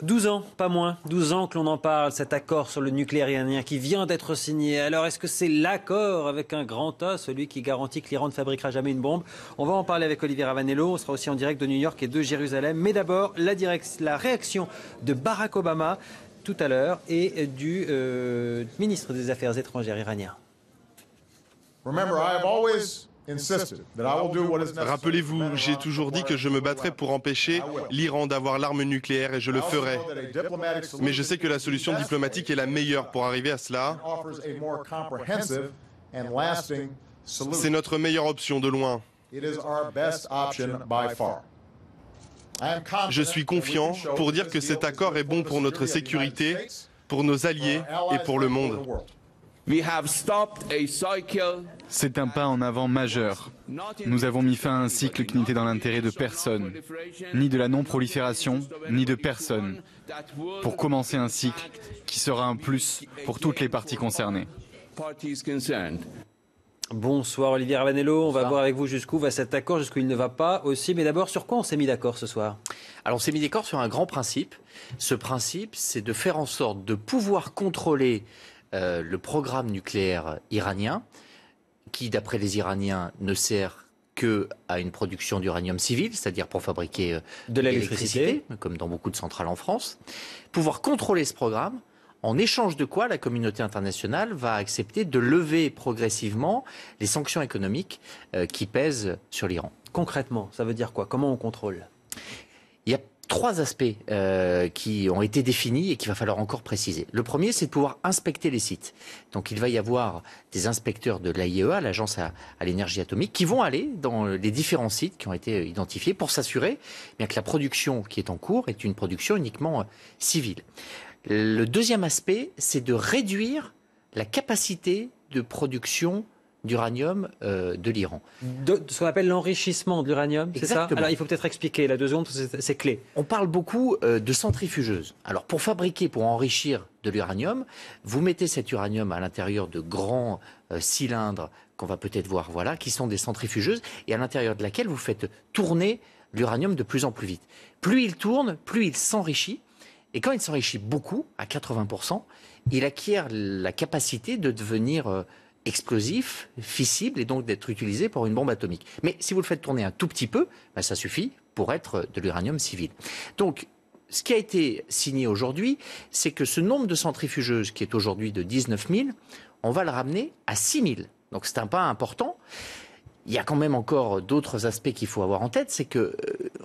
12 ans, pas moins, 12 ans que l'on en parle, cet accord sur le nucléaire iranien qui vient d'être signé. Alors, est-ce que c'est l'accord avec un grand A, celui qui garantit que l'Iran ne fabriquera jamais une bombe? On va en parler avec Olivier Ravanello, on sera aussi en direct de New York et de Jérusalem. Mais d'abord, la réaction de Barack Obama tout à l'heure et du ministre des Affaires étrangères iranien. Rappelez-vous, j'ai toujours dit que je me battrais pour empêcher l'Iran d'avoir l'arme nucléaire et je le ferai. Mais je sais que la solution diplomatique est la meilleure pour arriver à cela. C'est notre meilleure option de loin. Je suis confiant pour dire que cet accord est bon pour notre sécurité, pour nos alliés et pour le monde. C'est un pas en avant majeur. Nous avons mis fin à un cycle qui n'était dans l'intérêt de personne, ni de la non-prolifération, ni de personne, pour commencer un cycle qui sera un plus pour toutes les parties concernées. Bonsoir Olivier Ravanello, on va voir avec vous jusqu'où va cet accord, jusqu'où il ne va pas aussi. Mais d'abord, sur quoi on s'est mis d'accord ce soir? Alors on s'est mis d'accord sur un grand principe. Ce principe, c'est de faire en sorte de pouvoir contrôler le programme nucléaire iranien, qui, d'après les Iraniens, ne sert qu'à une production d'uranium civil, c'est-à-dire pour fabriquer de l'électricité, comme dans beaucoup de centrales en France. Pouvoir contrôler ce programme, en échange de quoi la communauté internationale va accepter de lever progressivement les sanctions économiques qui pèsent sur l'Iran. Concrètement, ça veut dire quoi? Comment on contrôle? Il y a trois aspects qui ont été définis et qu'il va falloir encore préciser. Le premier, c'est de pouvoir inspecter les sites. Donc il va y avoir des inspecteurs de l'AIEA, l'Agence à l'énergie atomique, qui vont aller dans les différents sites qui ont été identifiés pour s'assurer bien que la production qui est en cours est une production uniquement civile. Le deuxième aspect, c'est de réduire la capacité de production d'uranium de l'Iran. Ce qu'on appelle l'enrichissement de l'uranium, c'est ça? Alors il faut peut-être expliquer, la 2 secondes, c'est clé. On parle beaucoup de centrifugeuses. Alors pour fabriquer, pour enrichir de l'uranium, vous mettez cet uranium à l'intérieur de grands cylindres qu'on va peut-être voir, voilà, qui sont des centrifugeuses, et à l'intérieur de laquelle vous faites tourner l'uranium de plus en plus vite. Plus il tourne, plus il s'enrichit, et quand il s'enrichit beaucoup, à 80%, il acquiert la capacité de devenir explosif, fissible et donc d'être utilisé pour une bombe atomique. Mais si vous le faites tourner un tout petit peu, ben ça suffit pour être de l'uranium civil. Donc, ce qui a été signé aujourd'hui, c'est que ce nombre de centrifugeuses, qui est aujourd'hui de 19 000, on va le ramener à 6 000. Donc c'est un pas important. Il y a quand même encore d'autres aspects qu'il faut avoir en tête, c'est que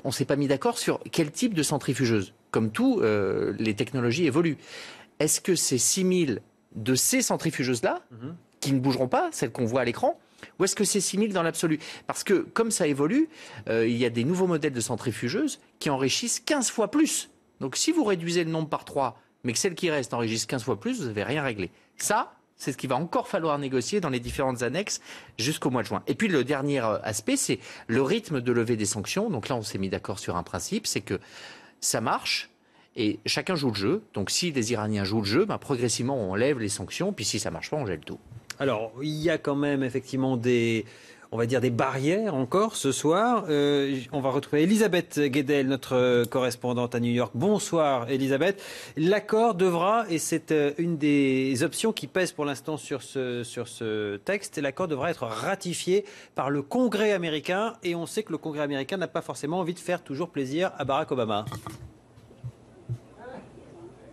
on s'est pas mis d'accord sur quel type de centrifugeuse. Comme tout, les technologies évoluent. Est-ce que c'est 6 000 de ces centrifugeuses-là qui ne bougeront pas, celles qu'on voit à l'écran, ou est-ce que c'est 6 000 dans l'absolu? Parce que, comme ça évolue, il y a des nouveaux modèles de centrifugeuses qui enrichissent 15 fois plus. Donc si vous réduisez le nombre par 3, mais que celles qui restent enrichissent 15 fois plus, vous n'avez rien réglé. Ça, c'est ce qu'il va encore falloir négocier dans les différentes annexes jusqu'au mois de juin. Et puis le dernier aspect, c'est le rythme de levée des sanctions. Donc là, on s'est mis d'accord sur un principe, c'est que ça marche, et chacun joue le jeu. Donc si les Iraniens jouent le jeu, ben, progressivement, on lève les sanctions, puis si ça ne marche pas, on gèle tout. Alors, il y a quand même effectivement on va dire des barrières encore ce soir. On va retrouver Elisabeth Guedel, notre correspondante à New York. Bonsoir Elisabeth. L'accord devra, et c'est une des options qui pèsent pour l'instant sur ce texte, l'accord devra être ratifié par le Congrès américain. Et on sait que le Congrès américain n'a pas forcément envie de faire toujours plaisir à Barack Obama.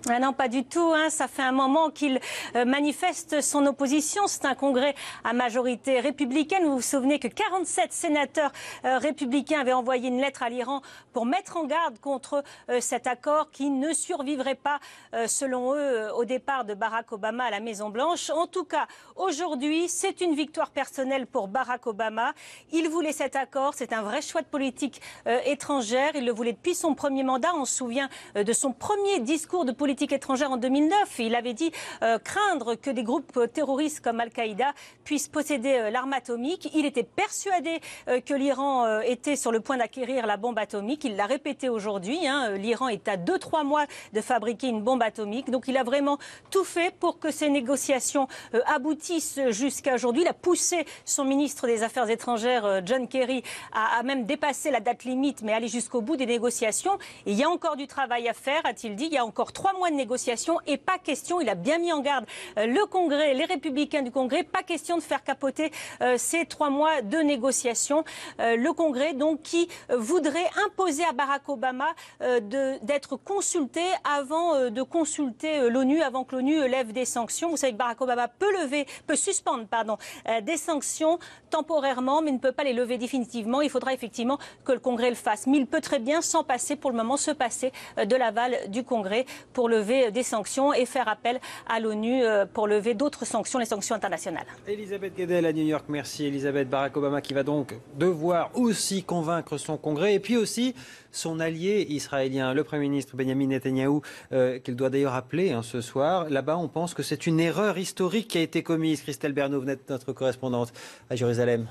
Ah non, pas du tout. Ça fait un moment qu'il manifeste son opposition. C'est un congrès à majorité républicaine. Vous vous souvenez que 47 sénateurs républicains avaient envoyé une lettre à l'Iran pour mettre en garde contre cet accord qui ne survivrait pas, selon eux, au départ de Barack Obama à la Maison-Blanche. En tout cas, aujourd'hui, c'est une victoire personnelle pour Barack Obama. Il voulait cet accord. C'est un vrai choix de politique étrangère. Il le voulait depuis son premier mandat. On se souvient de son premier discours de politique politique étrangère en 2009. Il avait dit craindre que des groupes terroristes comme Al-Qaïda puissent posséder l'arme atomique. Il était persuadé que l'Iran était sur le point d'acquérir la bombe atomique. Il l'a répété aujourd'hui. L'Iran est à 2-3 mois de fabriquer une bombe atomique. Donc il a vraiment tout fait pour que ces négociations aboutissent jusqu'à aujourd'hui. Il a poussé son ministre des Affaires étrangères, John Kerry, à même dépasser la date limite, mais aller jusqu'au bout des négociations. Et il y a encore du travail à faire, a-t-il dit. Il y a encore 3 mois de négociations et pas question, il a bien mis en garde le Congrès, les républicains du Congrès, pas question de faire capoter ces 3 mois de négociations. Le Congrès, donc, qui voudrait imposer à Barack Obama d'être consulté avant de consulter l'ONU, avant que l'ONU lève des sanctions. Vous savez que Barack Obama peut suspendre des sanctions temporairement, mais ne peut pas les lever définitivement. Il faudra effectivement que le Congrès le fasse. Mais il peut très bien s'en passer, pour le moment, se passer de l'aval du Congrès pour lever des sanctions et faire appel à l'ONU pour lever d'autres sanctions, les sanctions internationales. Elisabeth Guedel à New York, merci Elisabeth. Barack Obama qui va donc devoir aussi convaincre son Congrès et puis aussi son allié israélien, le Premier ministre Benjamin Netanyahou, qu'il doit d'ailleurs appeler ce soir. Là-bas, on pense que c'est une erreur historique qui a été commise. Christelle Bernot, vous êtes notre correspondante à Jérusalem.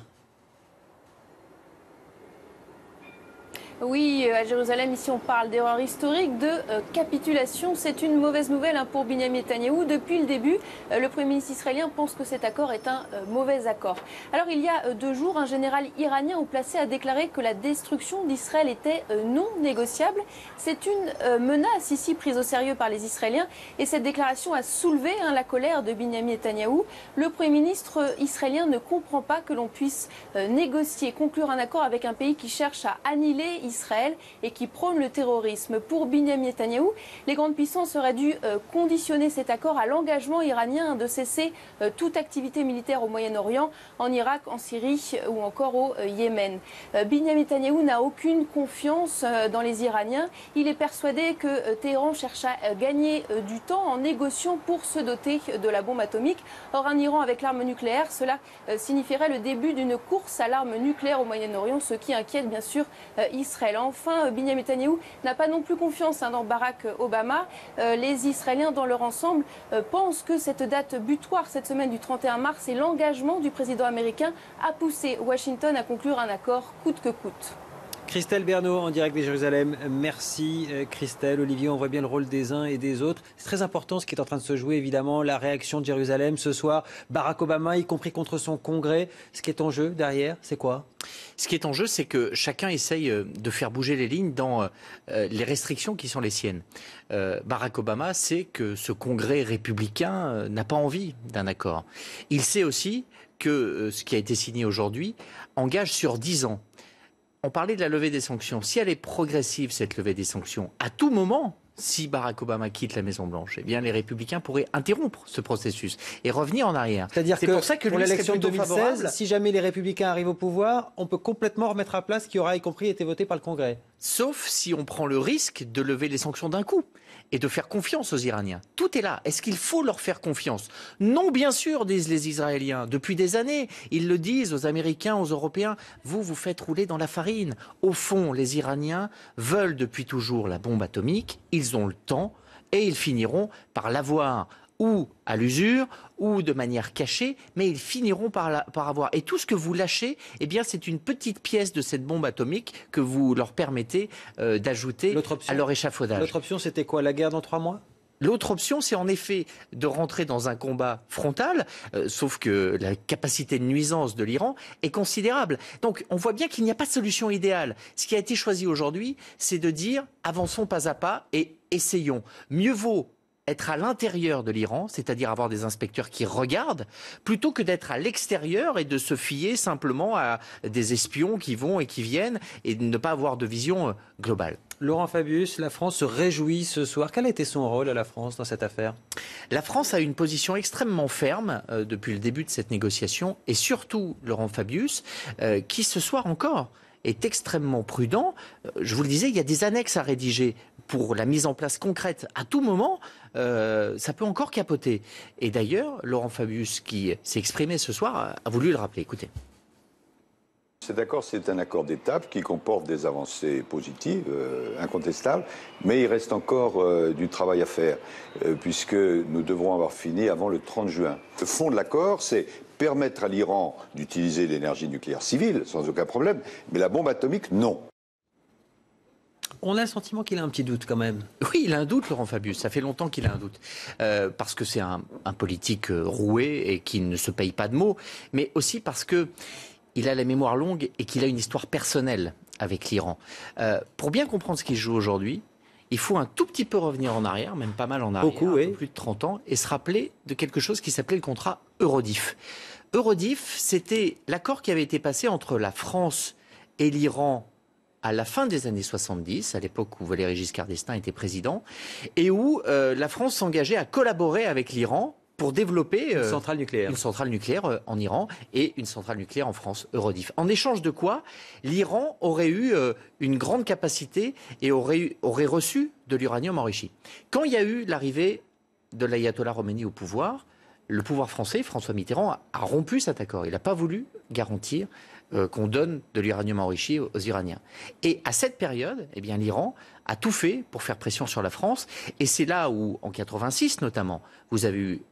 Oui, à Jérusalem, ici on parle d'erreur historique, de capitulation. C'est une mauvaise nouvelle pour Benjamin Netanyahou. Depuis le début, le Premier ministre israélien pense que cet accord est un mauvais accord. Alors il y a 2 jours, un général iranien haut placé a déclaré que la destruction d'Israël était non négociable. C'est une menace ici prise au sérieux par les Israéliens et cette déclaration a soulevé la colère de Benjamin Netanyahou. Le Premier ministre israélien ne comprend pas que l'on puisse négocier, conclure un accord avec un pays qui cherche à annihiler Israël et qui prône le terrorisme. Pour Benjamin Netanyahou, les grandes puissances auraient dû conditionner cet accord à l'engagement iranien de cesser toute activité militaire au Moyen-Orient, en Irak, en Syrie ou encore au Yémen. Benjamin Netanyahou n'a aucune confiance dans les Iraniens. Il est persuadé que Téhéran cherche à gagner du temps en négociant pour se doter de la bombe atomique. Or, un Iran avec l'arme nucléaire, cela signifierait le début d'une course à l'arme nucléaire au Moyen-Orient, ce qui inquiète bien sûr Israël. Enfin, Benjamin Netanyahou n'a pas non plus confiance dans Barack Obama. Les Israéliens, dans leur ensemble, pensent que cette date butoir, cette semaine du 31 mars, et l'engagement du président américain a poussé Washington à conclure un accord coûte que coûte. Christelle Bernot en direct de Jérusalem. Merci Christelle. Olivier, on voit bien le rôle des uns et des autres. C'est très important ce qui est en train de se jouer, évidemment, la réaction de Jérusalem ce soir. Barack Obama, y compris contre son Congrès. Ce qui est en jeu derrière, c'est quoi ? Ce qui est en jeu, c'est que chacun essaye de faire bouger les lignes dans les restrictions qui sont les siennes. Barack Obama sait que ce Congrès républicain n'a pas envie d'un accord. Il sait aussi que ce qui a été signé aujourd'hui engage sur 10 ans. On parlait de la levée des sanctions. Si elle est progressive, cette levée des sanctions, à tout moment, si Barack Obama quitte la Maison-Blanche, eh bien les Républicains pourraient interrompre ce processus et revenir en arrière. C'est-à-dire que pour ça que pour l'élection de 2016, si jamais les Républicains arrivent au pouvoir, on peut complètement remettre à plat ce qui aura y compris été voté par le Congrès. Sauf si on prend le risque de lever les sanctions d'un coup et de faire confiance aux Iraniens. Tout est là. Est-ce qu'il faut leur faire confiance? Non, bien sûr, disent les Israéliens. Depuis des années, ils le disent aux Américains, aux Européens. Vous faites rouler dans la farine. Au fond, les Iraniens veulent depuis toujours la bombe atomique. Ils ont le temps et ils finiront par l'avoir ou à l'usure, ou de manière cachée, mais ils finiront par avoir. Et tout ce que vous lâchez, eh bien, c'est une petite pièce de cette bombe atomique que vous leur permettez d'ajouter à leur échafaudage. L'autre option, c'était quoi? La guerre dans 3 mois? L'autre option, c'est en effet de rentrer dans un combat frontal, sauf que la capacité de nuisance de l'Iran est considérable. Donc, on voit bien qu'il n'y a pas de solution idéale. Ce qui a été choisi aujourd'hui, c'est de dire avançons pas à pas et essayons. Mieux vaut être à l'intérieur de l'Iran, c'est-à-dire avoir des inspecteurs qui regardent, plutôt que d'être à l'extérieur et de se fier simplement à des espions qui vont et qui viennent et de ne pas avoir de vision globale. Laurent Fabius, la France se réjouit ce soir. Quel a été son rôle à la France dans cette affaire? La France a une position extrêmement ferme depuis le début de cette négociation et surtout Laurent Fabius, qui ce soir encore est extrêmement prudent. Je vous le disais, il y a des annexes à rédiger pour la mise en place concrète. À tout moment, ça peut encore capoter. Et d'ailleurs, Laurent Fabius, qui s'est exprimé ce soir, a voulu le rappeler. Écoutez. Cet accord, c'est un accord d'étape qui comporte des avancées positives, incontestables, mais il reste encore du travail à faire, puisque nous devrons avoir fini avant le 30 juin. Le fond de l'accord, c'est permettre à l'Iran d'utiliser l'énergie nucléaire civile, sans aucun problème, mais la bombe atomique, non. On a le sentiment qu'il a un petit doute quand même. Oui, il a un doute, Laurent Fabius. Ça fait longtemps qu'il a un doute. Parce que c'est un politique roué et qui ne se paye pas de mots, mais aussi parce que il a la mémoire longue et qu'il a une histoire personnelle avec l'Iran. Pour bien comprendre ce qu'il joue aujourd'hui, il faut un tout petit peu revenir en arrière, même pas mal en arrière, beaucoup, oui. plus de 30 ans, et se rappeler de quelque chose qui s'appelait le contrat Eurodif. Eurodif, c'était l'accord qui avait été passé entre la France et l'Iran à la fin des années 70, à l'époque où Valéry Giscard d'Estaing était président, et où la France s'engageait à collaborer avec l'Iran pour développer une centrale nucléaire en Iran et une centrale nucléaire en France, Eurodif. En échange de quoi, l'Iran aurait eu une grande capacité et aurait reçu de l'uranium enrichi. Quand il y a eu l'arrivée de l'ayatollah Khomeini au pouvoir, le pouvoir français, François Mitterrand, a rompu cet accord. Il n'a pas voulu garantir qu'on donne de l'uranium enrichi aux Iraniens. Et à cette période, eh bien, l'Iran a tout fait pour faire pression sur la France. Et c'est là où, en 86 notamment, vous avez eu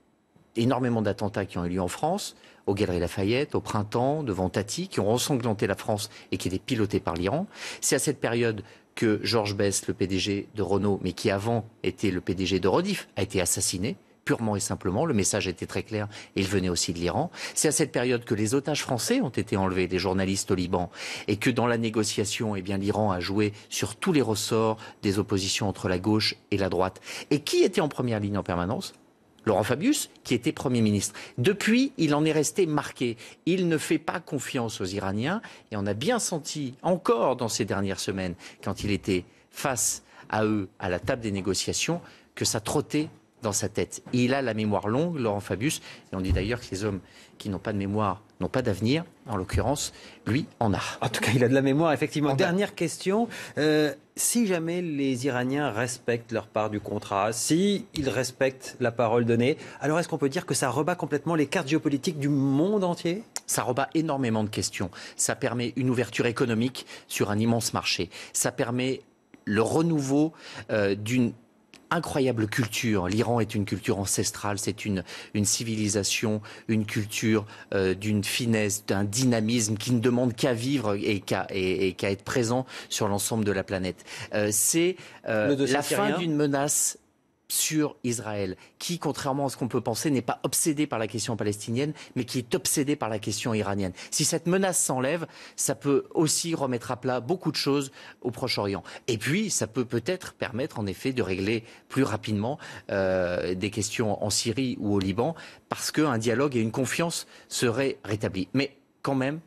énormément d'attentats qui ont eu lieu en France, aux Galeries Lafayette, au printemps, devant Tati, qui ont ensanglanté la France et qui étaient pilotés par l'Iran. C'est à cette période que Georges Best, le PDG de Renault, mais qui avant était le PDG d'Eurodif, a été assassiné. Purement et simplement, le message était très clair et il venait aussi de l'Iran. C'est à cette période que les otages français ont été enlevés, les journalistes au Liban, et que dans la négociation, eh bien, l'Iran a joué sur tous les ressorts des oppositions entre la gauche et la droite. Et qui était en première ligne en permanence ? Laurent Fabius, qui était Premier ministre. Depuis, il en est resté marqué. Il ne fait pas confiance aux Iraniens et on a bien senti, encore dans ces dernières semaines, quand il était face à eux, à la table des négociations, que ça trottait dans sa tête. Il a la mémoire longue, Laurent Fabius, et on dit d'ailleurs que les hommes qui n'ont pas de mémoire n'ont pas d'avenir. En l'occurrence, lui en a. En tout cas, il a de la mémoire, effectivement. Dernière question. Si jamais les Iraniens respectent leur part du contrat, si ils respectent la parole donnée, alors est-ce qu'on peut dire que ça rebat complètement les cartes géopolitiques du monde entier ? Ça rebat énormément de questions. Ça permet une ouverture économique sur un immense marché. Ça permet le renouveau d'une incroyable culture. L'Iran est une culture ancestrale, c'est une civilisation, une culture d'une finesse, d'un dynamisme qui ne demande qu'à vivre et qu'à être présent sur l'ensemble de la planète. C'est la fin d'une menace sur Israël, qui, contrairement à ce qu'on peut penser, n'est pas obsédé par la question palestinienne, mais qui est obsédé par la question iranienne. Si cette menace s'enlève, ça peut aussi remettre à plat beaucoup de choses au Proche-Orient. Et puis, ça peut peut-être permettre, en effet, de régler plus rapidement des questions en Syrie ou au Liban, parce qu'un dialogue et une confiance seraient rétablis. Mais quand même,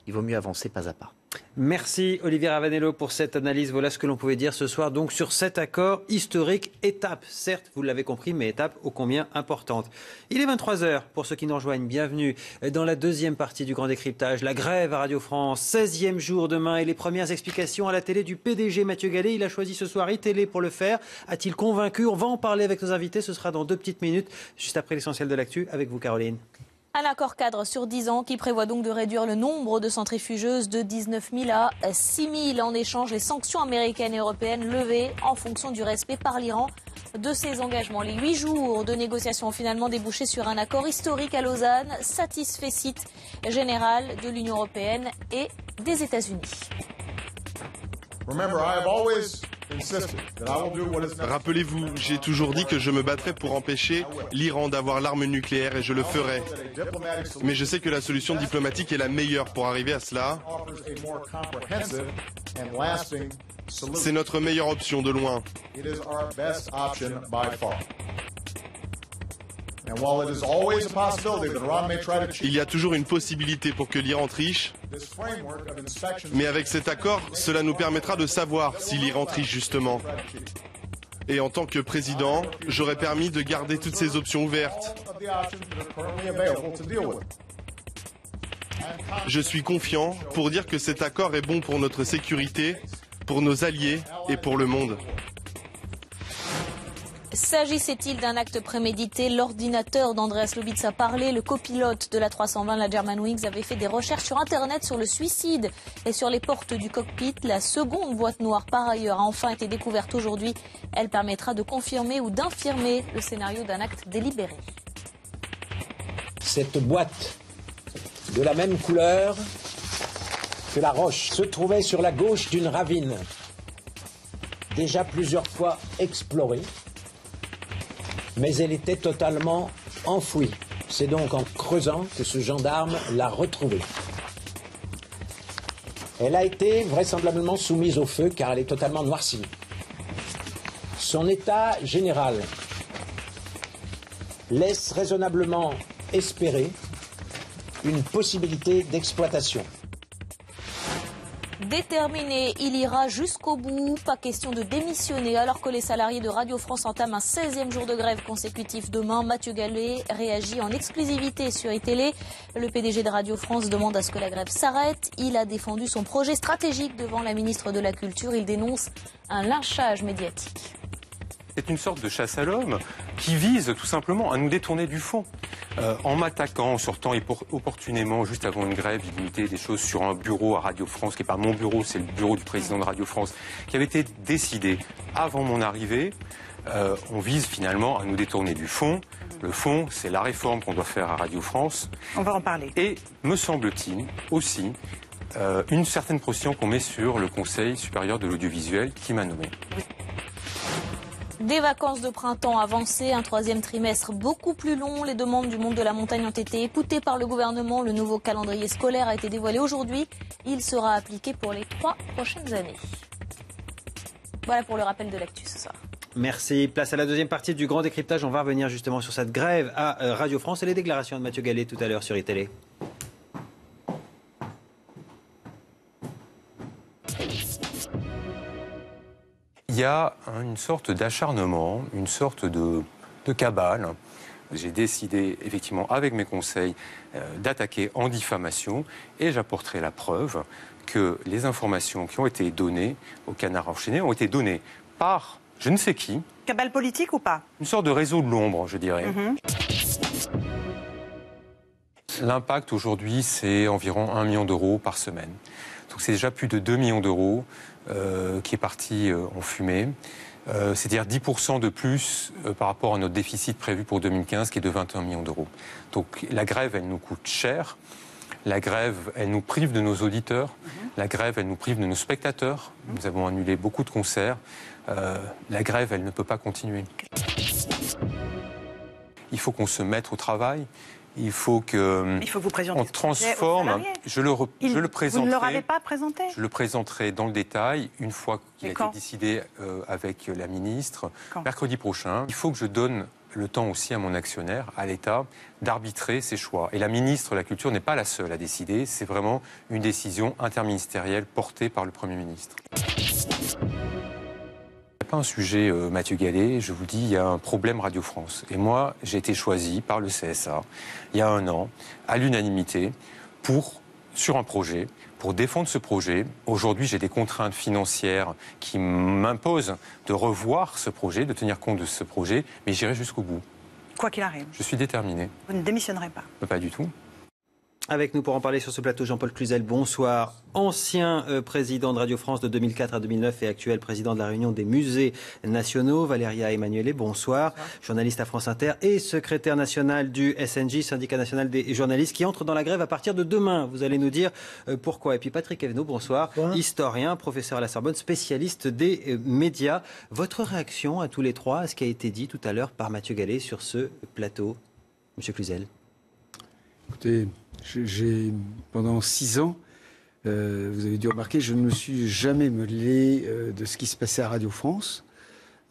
il vaut mieux avancer pas à pas. Merci Olivier Ravanello pour cette analyse. Voilà ce que l'on pouvait dire ce soir donc sur cet accord historique. Étape, certes, vous l'avez compris, mais étape ô combien importante. Il est 23h pour ceux qui nous rejoignent. Bienvenue dans la deuxième partie du Grand Décryptage. La grève à Radio France, 16e jour demain et les premières explications à la télé du PDG Mathieu Gallet. Il a choisi ce soir iTélé pour le faire. A-t-il convaincu ? On va en parler avec nos invités. Ce sera dans 2 petites minutes, juste après l'essentiel de l'actu avec vous Caroline. Un accord cadre sur 10 ans qui prévoit donc de réduire le nombre de centrifugeuses de 19 000 à 6 000. En échange, les sanctions américaines et européennes levées en fonction du respect par l'Iran de ses engagements. Les 8 jours de négociations ont finalement débouché sur un accord historique à Lausanne, satisfecit général de l'Union européenne et des États-Unis. Rappelez-vous, j'ai toujours dit que je me battrais pour empêcher l'Iran d'avoir l'arme nucléaire et je le ferai. Mais je sais que la solution diplomatique est la meilleure pour arriver à cela. C'est notre meilleure option de loin. Il y a toujours une possibilité pour que l'Iran triche, mais avec cet accord, cela nous permettra de savoir si l'Iran triche justement. Et en tant que président, j'aurais permis de garder toutes ces options ouvertes. Je suis confiant pour dire que cet accord est bon pour notre sécurité, pour nos alliés et pour le monde. S'agissait-il d'un acte prémédité? L'ordinateur d'Andreas Lubitz a parlé. Le copilote de la 320, la Germanwings, avait fait des recherches sur Internet sur le suicide et sur les portes du cockpit. La seconde boîte noire, par ailleurs, a enfin été découverte aujourd'hui. Elle permettra de confirmer ou d'infirmer le scénario d'un acte délibéré. Cette boîte, de la même couleur que la roche, se trouvait sur la gauche d'une ravine, déjà plusieurs fois explorée, mais elle était totalement enfouie. C'est donc en creusant que ce gendarme l'a retrouvée. Elle a été vraisemblablement soumise au feu car elle est totalement noircie. Son état général laisse raisonnablement espérer une possibilité d'exploitation. Déterminé, il ira jusqu'au bout. Pas question de démissionner alors que les salariés de Radio France entament un 16e jour de grève consécutif demain. Mathieu Gallet réagit en exclusivité sur iTélé. Le PDG de Radio France demande à ce que la grève s'arrête. Il a défendu son projet stratégique devant la ministre de la Culture. Il dénonce un lynchage médiatique. C'est une sorte de chasse à l'homme qui vise tout simplement à nous détourner du fond. En m'attaquant, en sortant opportunément juste avant une grève, illimitée, des choses sur un bureau à Radio France, qui n'est pas mon bureau, c'est le bureau du président de Radio France, qui avait été décidé avant mon arrivée. On vise finalement à nous détourner du fond. Le fond, c'est la réforme qu'on doit faire à Radio France. On va en parler. Et, me semble-t-il, aussi, une certaine pression qu'on met sur le Conseil supérieur de l'audiovisuel qui m'a nommé. Des vacances de printemps avancées, un troisième trimestre beaucoup plus long. Les demandes du monde de la montagne ont été écoutées par le gouvernement. Le nouveau calendrier scolaire a été dévoilé aujourd'hui. Il sera appliqué pour les 3 prochaines années. Voilà pour le rappel de l'actu ce soir. Merci. Place à la deuxième partie du grand décryptage. On va revenir justement sur cette grève à Radio France et les déclarations de Mathieu Gallet tout à l'heure sur iTélé. Il y a une sorte d'acharnement, une sorte de cabale. J'ai décidé effectivement avec mes conseils d'attaquer en diffamation et j'apporterai la preuve que les informations qui ont été données au Canard enchaîné ont été données par je ne sais qui. Cabale politique ou pas? Une sorte de réseau de l'ombre, je dirais. L'impact aujourd'hui, c'est environ 1 million d'euros par semaine. Donc c'est déjà plus de 2 millions d'euros qui est parti en fumée. C'est-à-dire 10% de plus par rapport à notre déficit prévu pour 2015 qui est de 21 millions d'euros. Donc la grève, elle nous coûte cher. La grève, elle nous prive de nos auditeurs. La grève, elle nous prive de nos spectateurs. Nous avons annulé beaucoup de concerts. La grève, elle ne peut pas continuer. Il faut qu'on se mette au travail. Il faut que vous présenter on transforme. Je le présenterai. Vous ne leur avez pas présenté? Je le présenterai dans le détail une fois qu'il a été décidé avec la ministre. Mercredi prochain. Il faut que je donne le temps aussi à mon actionnaire, à l'État, d'arbitrer ses choix. Et la ministre de la Culture n'est pas la seule à décider. C'est vraiment une décision interministérielle portée par le Premier ministre. Il n'y a pas un sujet, Mathieu Gallet, je vous dis, il y a un problème Radio France. Et moi, j'ai été choisi par le CSA, il y a 1 an, à l'unanimité, sur un projet, pour défendre ce projet. Aujourd'hui, j'ai des contraintes financières qui m'imposent de revoir ce projet, de tenir compte de ce projet, mais j'irai jusqu'au bout. Quoi qu'il arrive. Je suis déterminé. Vous ne démissionnerez pas? Pas du tout. Avec nous pour en parler sur ce plateau, Jean-Paul Cluzel, bonsoir. Ancien président de Radio France de 2004 à 2009 et actuel président de la Réunion des musées nationaux. Valéria Emanuele, bonsoir. Journaliste à France Inter et secrétaire national du SNJ, Syndicat national des journalistes, qui entre dans la grève à partir de demain. Vous allez nous dire pourquoi. Et puis Patrick Evenot, bonsoir. Historien, professeur à la Sorbonne, spécialiste des médias. Votre réaction à tous les trois, à ce qui a été dit tout à l'heure par Mathieu Gallet sur ce plateau, Monsieur Cluzel? Écoutez, pendant 6 ans, vous avez dû remarquer, je ne me suis jamais mêlé de ce qui se passait à Radio France.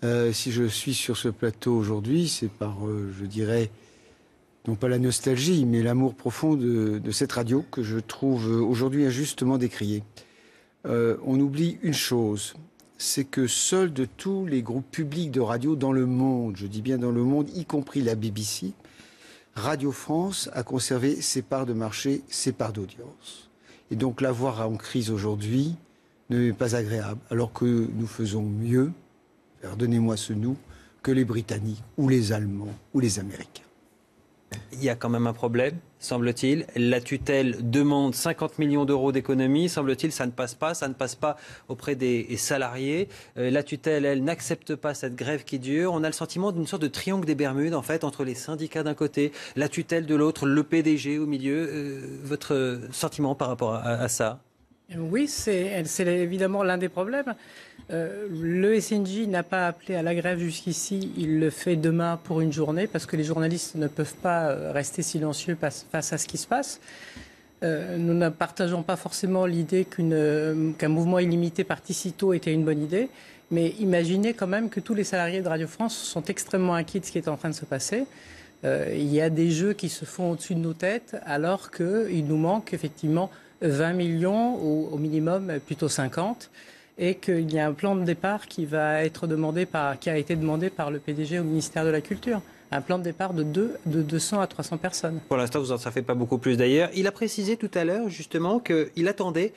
Si je suis sur ce plateau aujourd'hui, c'est par, je dirais, non pas la nostalgie, mais l'amour profond de cette radio que je trouve aujourd'hui injustement décriée. On oublie une chose, c'est que seuls de tous les groupes publics de radio dans le monde, je dis bien dans le monde, y compris la BBC, Radio France a conservé ses parts de marché, ses parts d'audience. Et donc la voir en crise aujourd'hui ne est pas agréable, alors que nous faisons mieux, pardonnez-moi ce nous, que les Britanniques ou les Allemands ou les Américains. Il y a quand même un problème, semble-t-il. La tutelle demande 50 millions d'euros d'économie. Semble-t-il, ça ne passe pas auprès des salariés. La tutelle, elle, n'accepte pas cette grève qui dure. On a le sentiment d'une sorte de triangle des Bermudes, en fait, entre les syndicats d'un côté, la tutelle de l'autre, le PDG au milieu. Votre sentiment par rapport à ça ? Oui, c'est évidemment l'un des problèmes. Le SNJ n'a pas appelé à la grève jusqu'ici. Il le fait demain pour une journée parce que les journalistes ne peuvent pas rester silencieux face à ce qui se passe. Nous ne partageons pas forcément l'idée qu'un mouvement illimité participe était une bonne idée. Mais imaginez quand même que tous les salariés de Radio France sont extrêmement inquiets de ce qui est en train de se passer. Il y a des jeux qui se font au-dessus de nos têtes alors qu'il nous manque effectivement 20 millions, ou au minimum plutôt 50, et qu'il y a un plan de départ qui a été demandé par le PDG au ministère de la Culture. Un plan de départ de 200 à 300 personnes. Pour l'instant, vous n'en savez pas beaucoup plus d'ailleurs. Il a précisé tout à l'heure justement qu'il attendait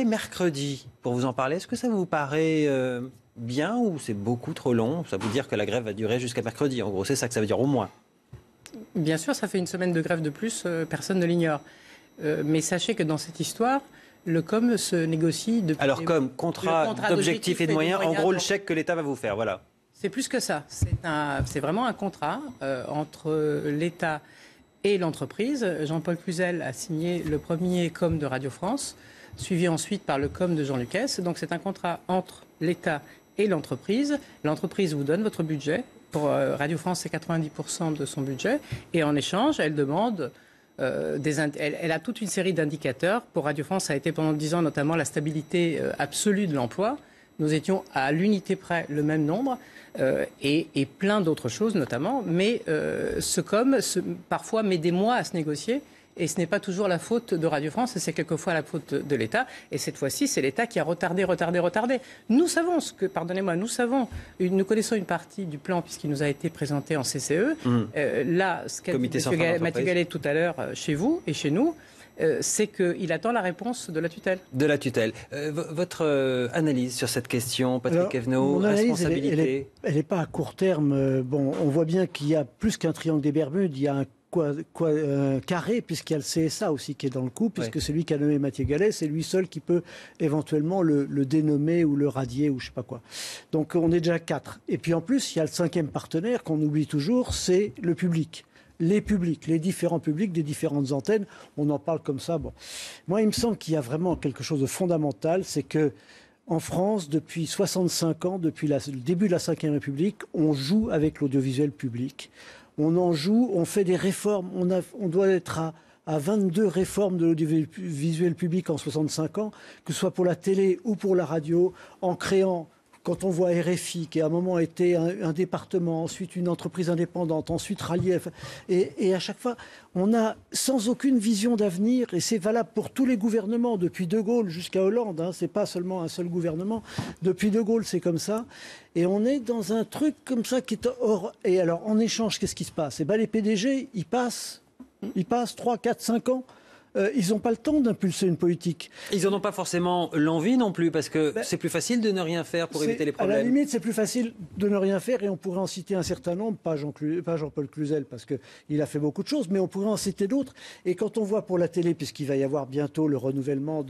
mercredi pour vous en parler. Est-ce que ça vous paraît bien ou c'est beaucoup trop long? Ça veut dire que la grève va durer jusqu'à mercredi. En gros, c'est ça que ça veut dire au moins. Bien sûr, ça fait une semaine de grève de plus, personne ne l'ignore. Mais sachez que dans cette histoire, le COM se négocie depuis... Alors COM, contrat d'objectifs et de moyens, en gros le chèque que l'État va vous faire, voilà. C'est plus que ça. C'est vraiment un contrat entre l'État et l'entreprise. Jean-Paul Cluzel a signé le premier COM de Radio France, suivi ensuite par le COM de Jean Lucas. Donc c'est un contrat entre l'État et l'entreprise. L'entreprise vous donne votre budget. Pour Radio France, c'est 90% de son budget. Et en échange, elle demande... elle a toute une série d'indicateurs. Pour Radio France, ça a été pendant 10 ans notamment la stabilité absolue de l'emploi. Nous étions à l'unité près le même nombre et plein d'autres choses notamment. Mais ce COM, parfois, met des mois à se négocier. Et ce n'est pas toujours la faute de Radio France, c'est quelquefois la faute de l'État. Et cette fois-ci, c'est l'État qui a retardé. Nous savons nous connaissons une partie du plan puisqu'il nous a été présenté en CCE. Là, ce qu'a dit Mathieu Gallet tout à l'heure chez vous et chez nous, c'est qu'il attend la réponse de la tutelle. De la tutelle. Votre analyse sur cette question, Patrick Evenot, responsabilité? Elle n'est pas à court terme. Bon, on voit bien qu'il y a plus qu'un triangle des Bermudes, il y a un carré, puisqu'il y a le CSA aussi qui est dans le coup, puisque c'est lui qui a nommé Mathieu Gallet, c'est lui seul qui peut éventuellement le dénommer ou le radier ou je sais pas quoi. Donc on est déjà 4. Et puis en plus, il y a le 5e partenaire qu'on oublie toujours, c'est le public. Les différents publics des différentes antennes, on en parle comme ça. Bon. Moi, il me semble qu'il y a vraiment quelque chose de fondamental, c'est que en France, depuis 65 ans, depuis le début de la Ve République, on joue avec l'audiovisuel public. On en joue, on fait des réformes. On doit être à 22 réformes de l'audiovisuel public en 65 ans, que ce soit pour la télé ou pour la radio, en créant, quand on voit RFI, qui à un moment était un département, ensuite une entreprise indépendante, ensuite rallié, et à chaque fois, on a sans aucune vision d'avenir, et c'est valable pour tous les gouvernements, depuis De Gaulle jusqu'à Hollande, hein, c'est pas seulement un seul gouvernement, depuis De Gaulle c'est comme ça, et on est dans un truc comme ça qui est hors... Et alors, en échange, qu'est-ce qui se passe? Eh ben, les PDG, ils passent 3, 4, 5 ans. Ils n'ont pas le temps d'impulser une politique. Ils n'en ont pas forcément l'envie non plus, parce que c'est plus facile de ne rien faire pour éviter les problèmes. À la limite, c'est plus facile de ne rien faire, et on pourrait en citer un certain nombre, pas Jean-Paul Cluzel, parce qu'il a fait beaucoup de choses, mais on pourrait en citer d'autres. Et quand on voit pour la télé, puisqu'il va y avoir bientôt le renouvellement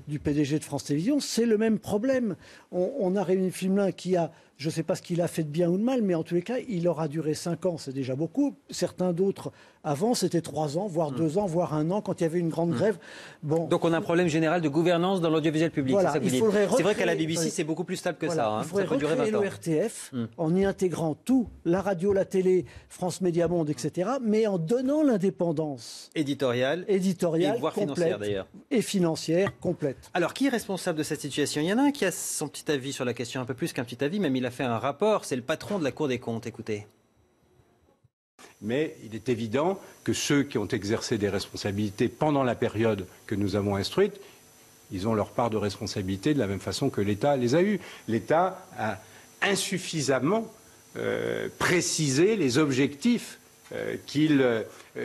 du PDG de France Télévisions, c'est le même problème. On a Rémi Flimelin qui a... Je ne sais pas ce qu'il a fait de bien ou de mal, mais en tous les cas, il aura duré 5 ans, c'est déjà beaucoup. Certains d'autres, avant, c'était 3 ans, voire 2 ans, voire 1 an, quand il y avait une grande grève. Bon. Donc on a un problème général de gouvernance dans l'audiovisuel public, voilà, c'est ça que vous dites. C'est vrai qu'à la BBC, c'est beaucoup plus stable que ça. Hein. Il faudrait ça peut durer 20 ans. Le RTF, en y intégrant tout, la radio, la télé, France Média Monde, etc., mais en donnant l'indépendance éditoriale et voire financière d'ailleurs. Et financière complète. Alors, qui est responsable de cette situation? Il y en a un qui a son petit avis sur la question, un peu plus qu'un petit avis, même il a fait un rapport, c'est le patron de la Cour des comptes, écoutez. Mais il est évident que ceux qui ont exercé des responsabilités pendant la période que nous avons instruite, ils ont leur part de responsabilité de la même façon que l'État les a eues. L'État a insuffisamment précisé les objectifs qu'il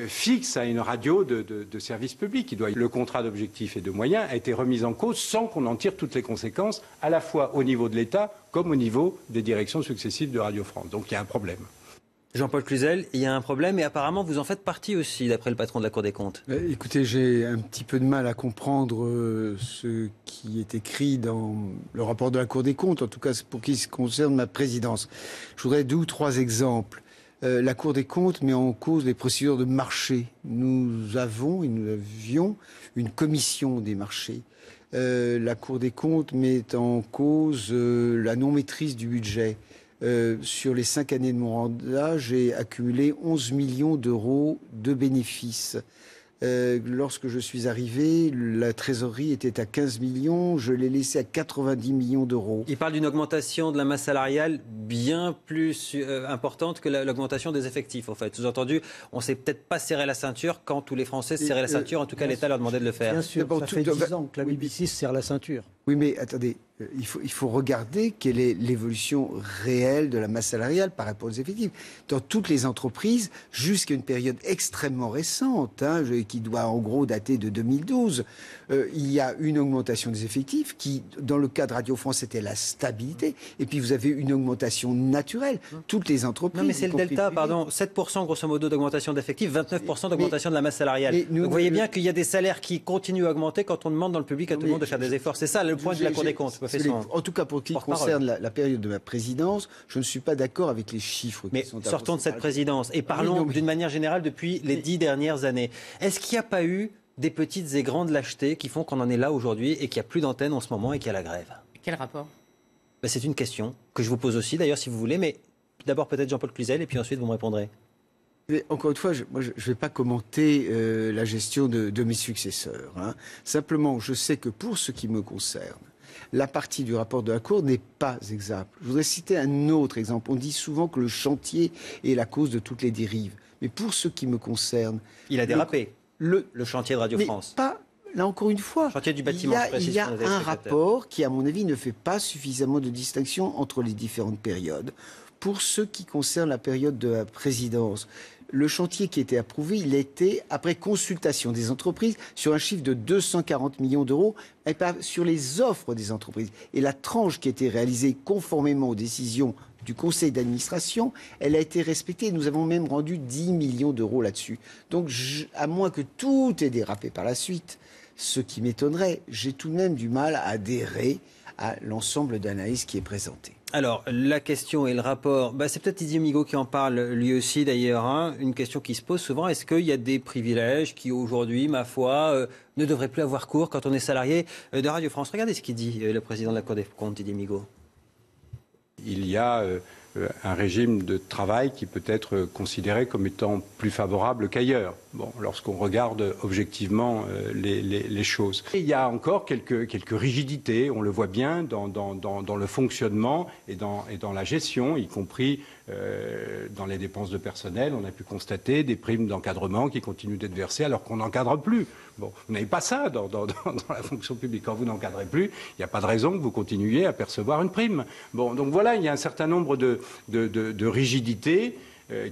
fixe à une radio de service public. Le contrat d'objectifs et de moyens a été remis en cause sans qu'on en tire toutes les conséquences, à la fois au niveau de l'État comme comme au niveau des directions successives de Radio France. Donc il y a un problème. Jean-Paul Cluzel, il y a un problème et apparemment vous en faites partie aussi, d'après le patron de la Cour des comptes. Écoutez, j'ai un petit peu de mal à comprendre ce qui est écrit dans le rapport de la Cour des comptes, en tout cas pour qui se concerne ma présidence. Je voudrais 2 ou 3 exemples. La Cour des comptes met en cause les procédures de marché. Nous avions une commission des marchés. La Cour des comptes met en cause la non-maîtrise du budget. Sur les 5 années de mon mandat, j'ai accumulé 11 millions d'euros de bénéfices. Lorsque je suis arrivé, la trésorerie était à 15 millions, je l'ai laissé à 90 millions d'euros. Il parle d'une augmentation de la masse salariale bien plus importante que l'augmentation des effectifs, en fait. Sous-entendu, on ne s'est peut-être pas serré la ceinture quand tous les Français se serraient la ceinture, en tout cas l'État leur demandait de le faire. Bien sûr, ça fait 10 ans que la BBC se serre la ceinture. Oui, mais attendez, il faut regarder quelle est l'évolution réelle de la masse salariale par rapport aux effectifs. Dans toutes les entreprises, jusqu'à une période extrêmement récente, qui doit en gros dater de 2012, il y a une augmentation des effectifs qui, dans le cas de Radio France, c'était la stabilité. Et puis vous avez une augmentation naturelle. Toutes les entreprises... Non, mais c'est le delta, pardon. 7% grosso modo d'augmentation d'effectifs, 29% d'augmentation de la masse salariale. Donc, vous voyez bien qu'il y a des salaires qui continuent à augmenter quand on demande dans le public à tout le monde de faire des efforts. C'est ça le point de la Cour des comptes. En tout cas, pour ce qui concerne la période de ma présidence, je ne suis pas d'accord avec les chiffres qui sont avancés. Mais sortons de cette présidence et parlons d'une manière générale depuis les 10 dernières années. Est-ce qu'il n'y a pas eu des petites et grandes lâchetés qui font qu'on en est là aujourd'hui et qu'il n'y a plus d'antenne en ce moment et qu'il y a la grève? Quel rapport? C'est une question que je vous pose aussi d'ailleurs si vous voulez, mais d'abord peut-être Jean-Paul Cluzel et puis ensuite vous me répondrez. Mais encore une fois, je ne vais pas commenter la gestion de mes successeurs. Simplement, je sais que pour ce qui me concerne, la partie du rapport de la Cour n'est pas exacte. Je voudrais citer un autre exemple. On dit souvent que le chantier est la cause de toutes les dérives. Mais pour ce qui me concerne... Il a dérapé, le chantier de Radio France. Pas, là encore une fois, chantier du bâtiment, il y a un rapport qui, à mon avis, ne fait pas suffisamment de distinction entre les différentes périodes. Pour ce qui concerne la période de la présidence, le chantier qui était approuvé, il a été après consultation des entreprises sur un chiffre de 240 millions d'euros et pas sur les offres des entreprises. Et la tranche qui a été réalisée conformément aux décisions du conseil d'administration, elle a été respectée. Nous avons même rendu 10 millions d'euros là-dessus. Donc, à moins que tout ait dérapé par la suite, ce qui m'étonnerait, j'ai tout de même du mal à adhérer à l'ensemble d'analyses qui est présenté. Alors, la question et le rapport, c'est peut-être Didier Migaud qui en parle lui aussi d'ailleurs, une question qui se pose souvent, est-ce qu'il y a des privilèges qui aujourd'hui, ma foi, ne devraient plus avoir cours quand on est salarié de Radio France? Regardez ce qu'il dit le président de la Cour des comptes, Didier Migaud. Il y a un régime de travail qui peut être considéré comme étant plus favorable qu'ailleurs, lorsqu'on regarde objectivement les choses. Et il y a encore quelques rigidités, on le voit bien, dans le fonctionnement et dans la gestion, y compris dans les dépenses de personnel. On a pu constater des primes d'encadrement qui continuent d'être versées alors qu'on n'encadre plus. Vous n'avez pas ça dans la fonction publique. Quand vous n'encadrez plus, il n'y a pas de raison que vous continuiez à percevoir une prime. Donc voilà, il y a un certain nombre de rigidités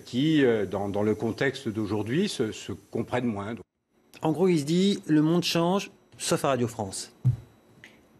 qui, dans le contexte d'aujourd'hui, se comprennent moins. En gros, il se dit, le monde change, sauf à Radio France.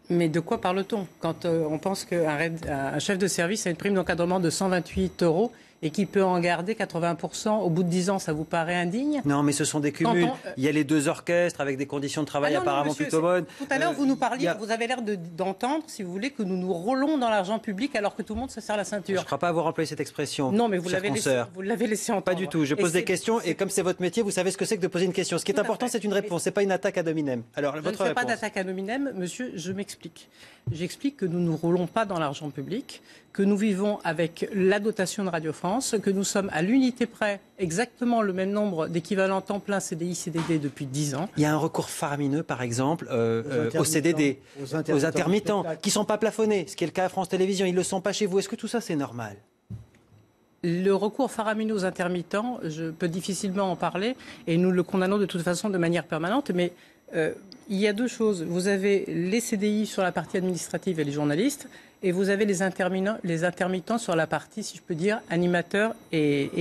Mais de quoi parle-t-on quand on pense qu'un chef de service a une prime d'encadrement de 128 € et qui peut en garder 80% au bout de 10 ans, ça vous paraît indigne? Non, mais ce sont des cumuls. Il y a les 2 orchestres avec des conditions de travail apparemment plutôt bonnes. Tout à l'heure, vous nous parliez, vous avez l'air d'entendre, si vous voulez, que nous nous roulons dans l'argent public alors que tout le monde se serre la ceinture. Je ne crois pas avoir employé cette expression. Non, mais vous l'avez laissé entendre. Pas du tout. Je pose des questions et comme c'est votre métier, vous savez ce que c'est que de poser une question. Ce qui est important, c'est une réponse. Ce n'est pas une attaque ad hominem. Alors, je ne fais pas d'attaque ad hominem, monsieur, je m'explique. J'explique que nous ne roulons pas dans l'argent public, que nous vivons avec la dotation de Radio France, que nous sommes à l'unité près exactement le même nombre d'équivalents temps plein CDI, CDD depuis 10 ans. Il y a un recours faramineux, par exemple, aux CDD, aux intermittents, qui ne sont pas plafonnés, ce qui est le cas à France Télévisions. Ils ne le sont pas chez vous. Est-ce que tout ça, c'est normal ? Le recours faramineux aux intermittents, je peux difficilement en parler, et nous le condamnons de toute façon de manière permanente, mais Il y a deux choses. Vous avez les CDI sur la partie administrative et les journalistes, et vous avez les intermittents sur la partie, si je peux dire, animateurs et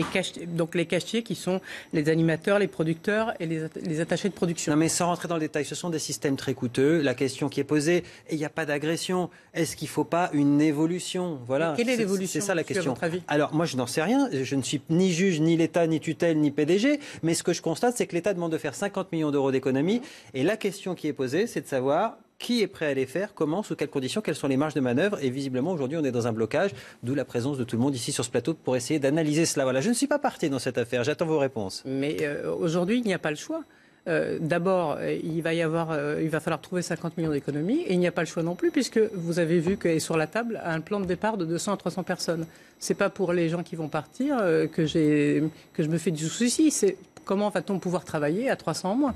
donc les cachetiers qui sont les animateurs, les producteurs et les attachés de production. Non mais sans rentrer dans le détail, ce sont des systèmes très coûteux. La question qui est posée, et il n'y a pas d'agression, est-ce qu'il ne faut pas une évolution? Voilà. Quelle est l'évolution? C'est ça la question. À votre avis? Alors moi je n'en sais rien, je ne suis ni juge, ni l'État, ni tutelle, ni PDG, mais ce que je constate c'est que l'État demande de faire 50 millions d'euros d'économies, et la question qui est posée c'est de savoir qui est prêt à les faire, comment, sous quelles conditions, quelles sont les marges de manœuvre. Et visiblement, aujourd'hui, on est dans un blocage, d'où la présence de tout le monde ici sur ce plateau pour essayer d'analyser cela. Voilà, je ne suis pas parti dans cette affaire, j'attends vos réponses. Mais aujourd'hui, il n'y a pas le choix. D'abord, il va falloir trouver 50 millions d'économies, et il n'y a pas le choix non plus, puisque vous avez vu qu'est sur la table un plan de départ de 200 à 300 personnes. C'est pas pour les gens qui vont partir que je me fais du souci, c'est comment va-t-on pouvoir travailler à 300 en moins?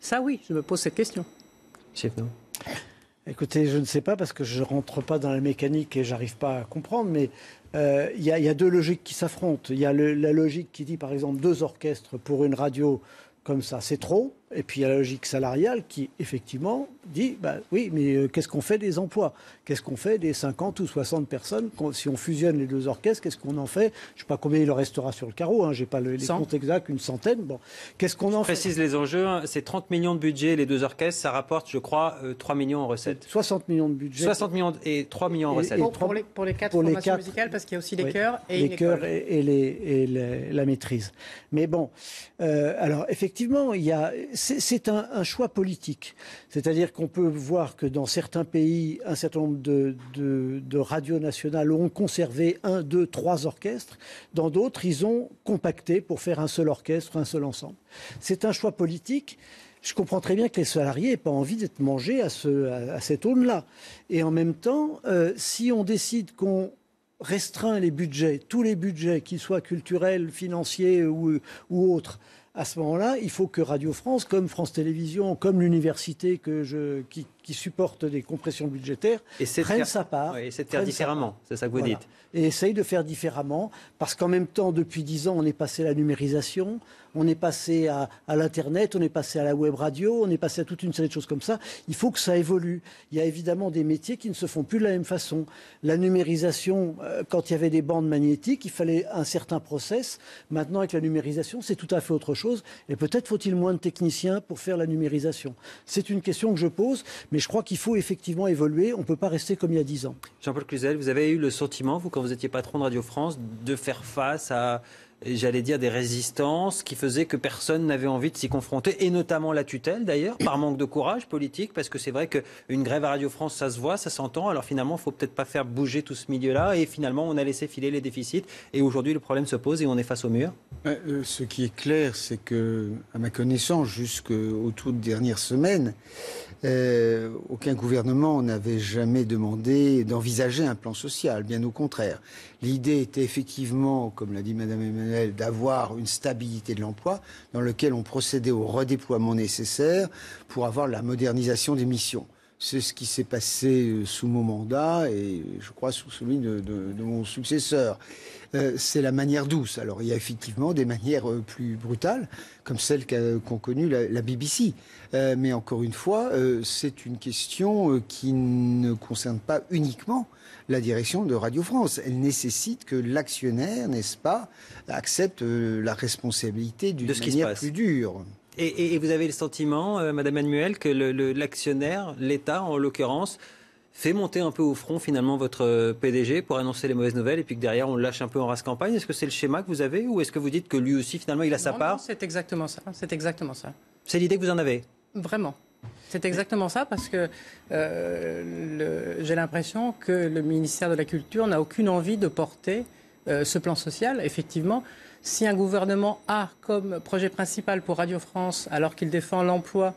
Ça oui, je me pose cette question. Chef, non. Écoutez, je ne sais pas parce que je ne rentre pas dans la mécanique et j'arrive pas à comprendre, mais il y a deux logiques qui s'affrontent. Il y a la logique qui dit, par exemple, 2 orchestres pour une radio comme ça, c'est trop. Et puis il y a la logique salariale qui, effectivement, dit, oui, mais qu'est-ce qu'on fait des emplois? Qu'est-ce qu'on fait des 50 ou 60 personnes? Si on fusionne les 2 orchestres, qu'est-ce qu'on en fait? Je ne sais pas combien il en restera sur le carreau, hein, je n'ai pas les comptes exacts, une centaine. Bon. Qu'est-ce qu'on en fait? Je précise les enjeux, hein, c'est 30 millions de budget, les 2 orchestres, ça rapporte, je crois, 3 millions en recettes. 60 millions de budget. 60 millions et 3 millions en recettes. Pour les 4 formations musicales, parce qu'il y a aussi les chœurs et les chœurs et la maîtrise. Mais bon, alors effectivement, c'est un choix politique. C'est-à-dire qu'on peut voir que dans certains pays, un certain nombre de radios nationales ont conservé 1, 2, 3 orchestres. Dans d'autres, ils ont compacté pour faire un seul orchestre, un seul ensemble. C'est un choix politique. Je comprends très bien que les salariés n'aient pas envie d'être mangés à cette aune-là. Et en même temps, si on décide qu'on restreint les budgets, tous les budgets, qu'ils soient culturels, financiers ou autres, à ce moment-là, il faut que Radio France, comme France Télévisions, comme l'université qui supporte des compressions budgétaires, prenne sa part. Oui, essaie de faire différemment, c'est ça que vous dites. Et essaye de faire différemment, parce qu'en même temps, depuis 10 ans, on est passé à la numérisation, on est passé à l'Internet, on est passé à la web radio, on est passé à toute une série de choses comme ça. Il faut que ça évolue. Il y a évidemment des métiers qui ne se font plus de la même façon. La numérisation, quand il y avait des bandes magnétiques, il fallait un certain process. Maintenant, avec la numérisation, c'est tout à fait autre chose. Et peut-être faut-il moins de techniciens pour faire la numérisation. C'est une question que je pose, mais je crois qu'il faut effectivement évoluer. On ne peut pas rester comme il y a 10 ans. Jean-Paul Cluzel, vous avez eu le sentiment, vous, quand vous étiez patron de Radio France, de faire face à, j'allais dire, des résistances qui faisaient que personne n'avait envie de s'y confronter, et notamment la tutelle d'ailleurs, par manque de courage politique, parce que c'est vrai qu'une grève à Radio France, ça se voit, ça s'entend, alors finalement, il ne faut peut-être pas faire bouger tout ce milieu-là, et finalement, on a laissé filer les déficits, et aujourd'hui, le problème se pose et on est face au mur. Ce qui est clair, c'est que, à ma connaissance, jusqu'aux toutes dernières semaines, aucun gouvernement n'avait jamais demandé d'envisager un plan social, bien au contraire. L'idée était effectivement, comme l'a dit Mme Emmanuel, d'avoir une stabilité de l'emploi dans lequel on procédait au redéploiement nécessaire pour avoir la modernisation des missions. C'est ce qui s'est passé sous mon mandat et je crois sous celui de mon successeur. C'est la manière douce. Alors il y a effectivement des manières plus brutales, comme celle qu'ont connue la BBC. Mais encore une fois, c'est une question qui ne concerne pas uniquement la direction de Radio France. Elle nécessite que l'actionnaire, n'est-ce pas, accepte la responsabilité d'une manière plus dure. Et vous avez le sentiment, Madame Emmanuel, que l'actionnaire, l'État en l'occurrence, fait monter un peu au front finalement votre PDG pour annoncer les mauvaises nouvelles et puis que derrière on le lâche un peu en race campagne? Est-ce que c'est le schéma que vous avez ou est-ce que vous dites que lui aussi finalement il a sa part? Non, c'est exactement ça. C'est exactement ça. C'est l'idée que vous en avez? Vraiment. C'est exactement ça parce que j'ai l'impression que le ministère de la Culture n'a aucune envie de porter ce plan social. Effectivement, si un gouvernement a comme projet principal pour Radio France, alors qu'il défend l'emploi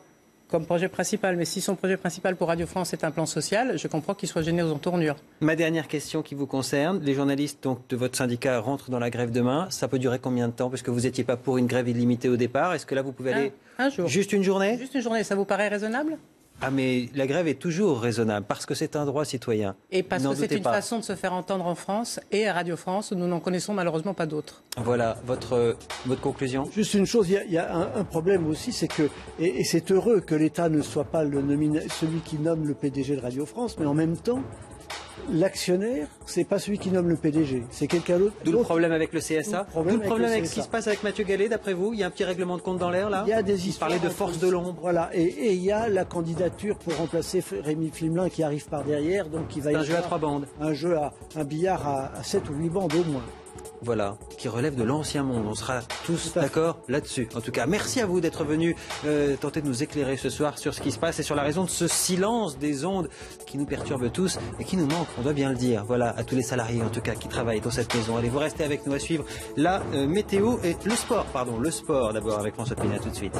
comme projet principal, mais si son projet principal pour Radio France est un plan social, je comprends qu'il soit gêné aux entournures. Ma dernière question qui vous concerne, les journalistes donc, de votre syndicat rentrent dans la grève demain, ça peut durer combien de temps? Parce que vous n'étiez pas pour une grève illimitée au départ, est-ce que là vous pouvez aller un jour. Juste une journée? Juste une journée, ça vous paraît raisonnable? Ah mais la grève est toujours raisonnable parce que c'est un droit citoyen. Et parce que c'est une pas. façon de se faire entendre en France et à Radio France, nous n'en connaissons malheureusement pas d'autres. Voilà, votre conclusion? Juste une chose, il y a un problème aussi, c'est que, et c'est heureux que l'État ne soit pas celui qui nomme le PDG de Radio France, mais en même temps, l'actionnaire, c'est pas celui qui nomme le PDG, c'est quelqu'un d'autre. D'où le problème avec le CSA. D'où le problème avec ce qui se passe avec Mathieu Gallet, d'après vous. Il y a un petit règlement de compte dans l'air là. Il y a des histoires. Vous parlez de force de l'ombre. Voilà, et il y a la candidature pour remplacer Rémi Flimelin qui arrive par derrière, donc il va y avoir un jeu à 3 bandes. Un billard à 7 ou 8 bandes au moins. Voilà, qui relève de l'ancien monde. On sera tous d'accord là-dessus. En tout cas, merci à vous d'être venus tenter de nous éclairer ce soir sur ce qui se passe et sur la raison de ce silence des ondes qui nous perturbe tous et qui nous manque, on doit bien le dire. Voilà, à tous les salariés en tout cas qui travaillent dans cette maison. Allez, vous restez avec nous à suivre la météo et le sport. Le sport d'abord avec François Pina tout de suite.